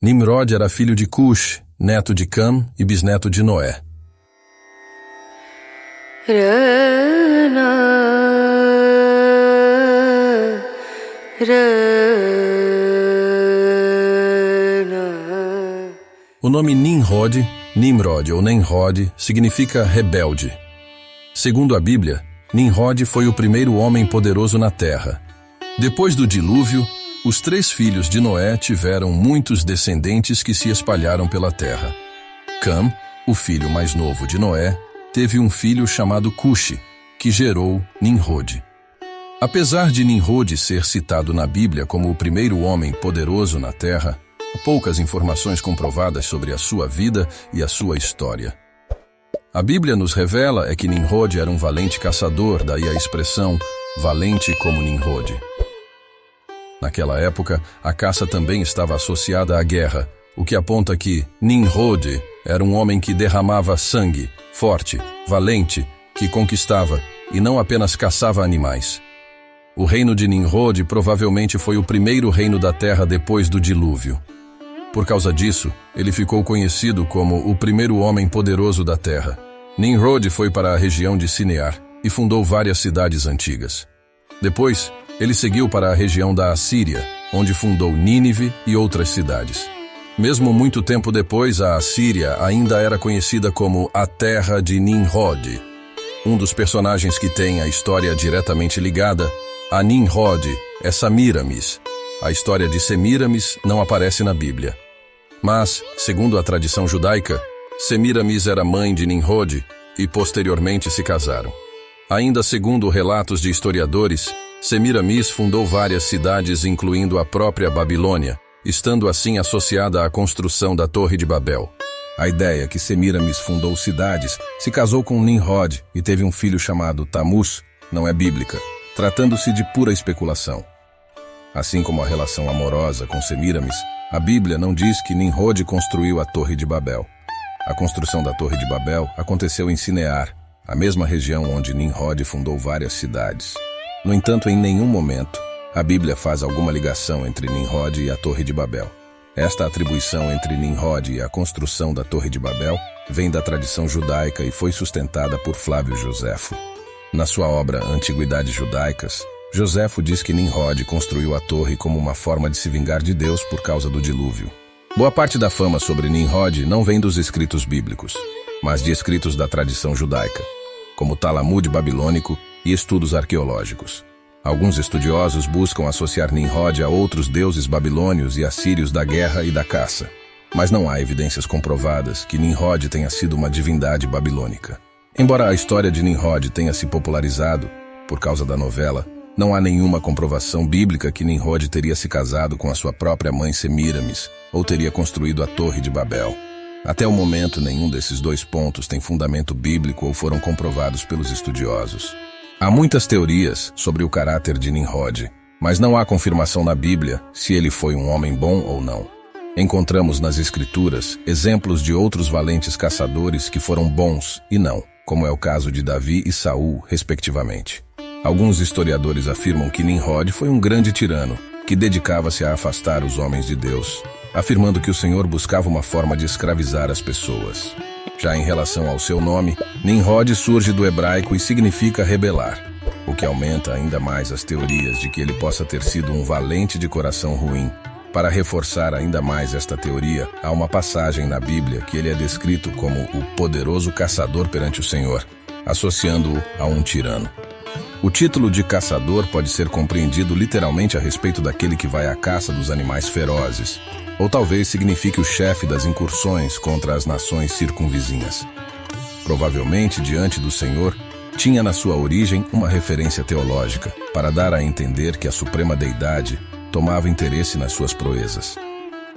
Nimrod era filho de Cush, neto de Cam e bisneto de Noé. O nome Nimrod ou Nemrod significa rebelde. Segundo a Bíblia, Nimrod foi o primeiro homem poderoso na terra. Depois do dilúvio, os 3 filhos de Noé tiveram muitos descendentes que se espalharam pela terra. Cam, o filho mais novo de Noé, teve um filho chamado Cush, que gerou Nimrod. Apesar de Nimrod ser citado na Bíblia como o primeiro homem poderoso na terra, há poucas informações comprovadas sobre a sua vida e a sua história. A Bíblia nos revela que Nimrod era um valente caçador, daí a expressão valente como Nimrod. Naquela época, a caça também estava associada à guerra, o que aponta que Nimrod era um homem que derramava sangue, forte, valente, que conquistava e não apenas caçava animais. O reino de Nimrod provavelmente foi o primeiro reino da terra depois do dilúvio. Por causa disso, ele ficou conhecido como o primeiro homem poderoso da terra. Nimrod foi para a região de Sinear e fundou várias cidades antigas. Depois, ele seguiu para a região da Assíria, onde fundou Nínive e outras cidades. Mesmo muito tempo depois, a Assíria ainda era conhecida como a Terra de Nimrod. Um dos personagens que tem a história diretamente ligada a Nimrod é Semiramis. A história de Semiramis não aparece na Bíblia. Mas, segundo a tradição judaica, Semiramis era mãe de Nimrod e posteriormente se casaram. Ainda segundo relatos de historiadores, Semiramis fundou várias cidades, incluindo a própria Babilônia, estando assim associada à construção da Torre de Babel. A ideia que Semiramis fundou cidades, se casou com Nimrod e teve um filho chamado Tamuz não é bíblica, tratando-se de pura especulação. Assim como a relação amorosa com Semiramis, a Bíblia não diz que Nimrod construiu a Torre de Babel. A construção da Torre de Babel aconteceu em Sinear, a mesma região onde Nimrod fundou várias cidades. No entanto, em nenhum momento, a Bíblia faz alguma ligação entre Nimrod e a Torre de Babel. Esta atribuição entre Nimrod e a construção da Torre de Babel vem da tradição judaica e foi sustentada por Flávio Joséfo. Na sua obra Antiguidades Judaicas, Joséfo diz que Nimrod construiu a torre como uma forma de se vingar de Deus por causa do dilúvio. Boa parte da fama sobre Nimrod não vem dos escritos bíblicos, mas de escritos da tradição judaica, como o Talmud babilônico e estudos arqueológicos. Alguns estudiosos buscam associar Nimrod a outros deuses babilônios e assírios da guerra e da caça, mas não há evidências comprovadas que Nimrod tenha sido uma divindade babilônica. Embora a história de Nimrod tenha se popularizado por causa da novela, não há nenhuma comprovação bíblica que Nimrod teria se casado com a sua própria mãe Semiramis ou teria construído a Torre de Babel. Até o momento, nenhum desses 2 pontos tem fundamento bíblico ou foram comprovados pelos estudiosos. Há muitas teorias sobre o caráter de Nimrod, mas não há confirmação na Bíblia se ele foi um homem bom ou não. Encontramos nas Escrituras exemplos de outros valentes caçadores que foram bons e não, como é o caso de Davi e Saul, respectivamente. Alguns historiadores afirmam que Nimrod foi um grande tirano, que dedicava-se a afastar os homens de Deus, afirmando que o Senhor buscava uma forma de escravizar as pessoas. Já em relação ao seu nome, Nimrod surge do hebraico e significa rebelar, o que aumenta ainda mais as teorias de que ele possa ter sido um valente de coração ruim. Para reforçar ainda mais esta teoria, há uma passagem na Bíblia que ele é descrito como o poderoso caçador perante o Senhor, associando-o a um tirano. O título de caçador pode ser compreendido literalmente a respeito daquele que vai à caça dos animais ferozes, ou talvez signifique o chefe das incursões contra as nações circunvizinhas. Provavelmente, diante do Senhor, tinha na sua origem uma referência teológica, para dar a entender que a suprema deidade tomava interesse nas suas proezas.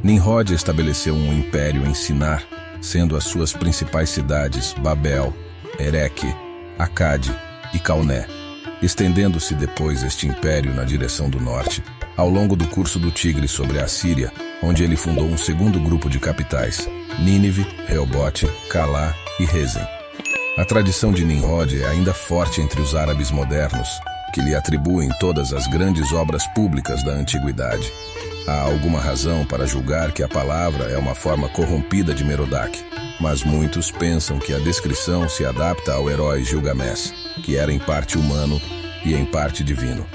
Nimrod estabeleceu um império em Sinar, sendo as suas principais cidades Babel, Ereque, Acade e Calné, estendendo-se depois este império na direção do norte, ao longo do curso do Tigre sobre a Assíria, onde ele fundou um segundo grupo de capitais, Nínive, Reobote, Calá e Rezem. A tradição de Nimrod é ainda forte entre os árabes modernos, que lhe atribuem todas as grandes obras públicas da antiguidade. Há alguma razão para julgar que a palavra é uma forma corrompida de Merodach, mas muitos pensam que a descrição se adapta ao herói Gilgamesh, que era em parte humano e em parte divino.